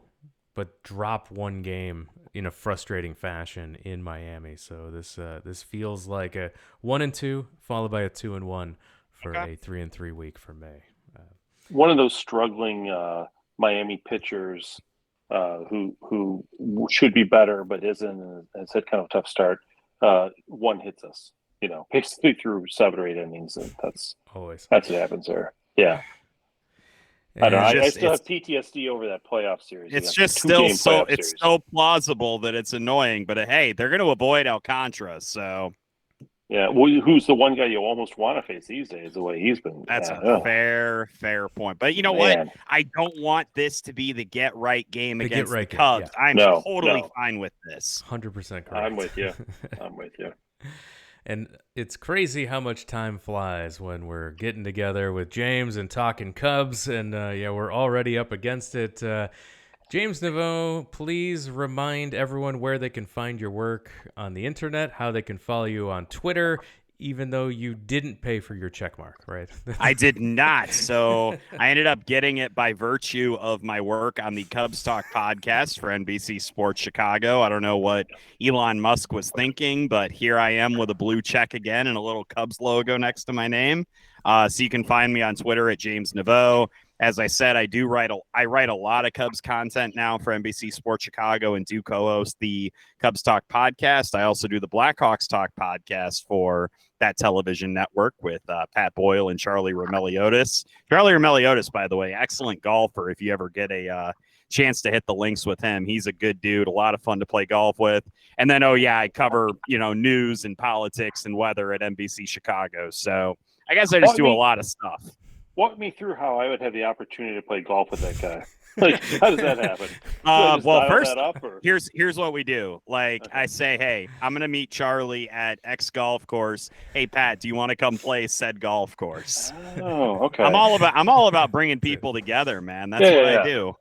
but drop one game in a frustrating fashion in Miami. So this feels like a 1-2 followed by a 2-1 for a 3-3 week for May. One of those struggling Miami pitchers who should be better but isn't, and has had kind of a tough start. One hits us, basically through 7 or 8 innings, and that's what happens there. Yeah. I don't know. I still have PTSD over that playoff series. It's just still so plausible that it's annoying, but hey, they're going to avoid Alcantara, so. Yeah, well, who's the one guy you almost want to face these days, the way he's been. That's a fair point. But you know what? I don't want this to be the get-right game against the Cubs. Yeah. I'm totally fine with this. 100% correct. I'm with you. And it's crazy how much time flies when we're getting together with James and talking Cubs, and we're already up against it. James Neveau, please remind everyone where they can find your work on the internet, how they can follow you on Twitter, even though you didn't pay for your check mark, right? I did not. So I ended up getting it by virtue of my work on the Cubs Talk podcast for NBC Sports Chicago. I don't know what Elon Musk was thinking, but here I am with a blue check again and a little Cubs logo next to my name. So you can find me on Twitter at James Neveau. As I said, I write a lot of Cubs content now for NBC Sports Chicago and do co-host the Cubs Talk podcast. I also do the Blackhawks Talk podcast for that television network with Pat Boyle and Charlie Romeliotis. Charlie Romeliotis, by the way, excellent golfer. If you ever get a chance to hit the links with him, he's a good dude, a lot of fun to play golf with. And then, I cover, news and politics and weather at NBC Chicago. So I guess I just do a lot of stuff. Walk me through how I would have the opportunity to play golf with that guy. Like, how does that happen? Well, first, here's what we do. I say, hey, I'm going to meet Charlie at X golf course. Hey, Pat, do you want to come play said golf course? Oh, okay. I'm all about bringing people together, man. That's what I do.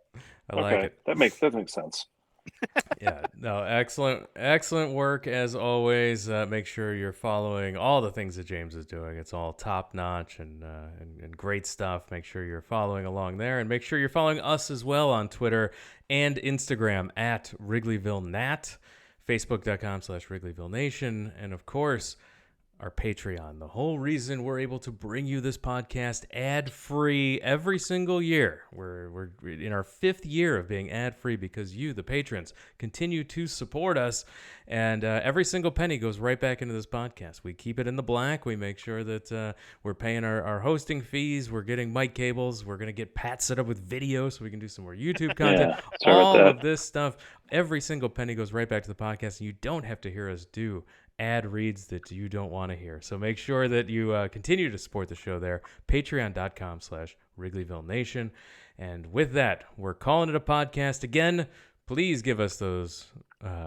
I like it. That makes sense. Yeah, no, excellent work as always. Make sure you're following all the things that James is doing. It's all top notch and great stuff. Make sure you're following along there, and make sure you're following us as well on Twitter and Instagram at Wrigleyville Nat, Facebook.com/Wrigleyville Nation, and of course our Patreon. The whole reason we're able to bring you this podcast ad-free every single year. We're in our 5th year of being ad-free because you, the patrons, continue to support us, and every single penny goes right back into this podcast. We keep it in the black. We make sure that we're paying our hosting fees. We're getting mic cables. We're going to get Pat set up with video so we can do some more YouTube content. Yeah, sorry about All that. of this stuff, every single penny goes right back to the podcast, and you don't have to hear us do ad reads that you don't want to hear. So make sure that you continue to support the show there. Patreon.com/Wrigleyville Nation. And with that, we're calling it a podcast again. Please give us those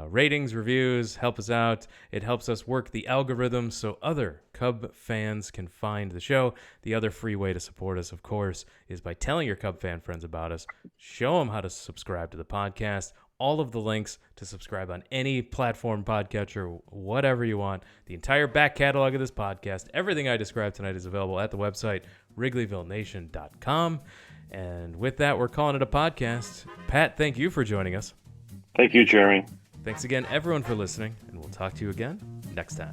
ratings, reviews, help us out. It helps us work the algorithm so other Cub fans can find the show. The other free way to support us, of course, is by telling your Cub fan friends about us. Show them how to subscribe to the podcast. All of the links to subscribe on any platform, podcatcher, whatever you want. The entire back catalog of this podcast, everything I described tonight is available at the website, WrigleyvilleNation.com. And with that, we're calling it a podcast. Pat, thank you for joining us. Thank you, Jeremy. Thanks again, everyone, for listening, and we'll talk to you again next time.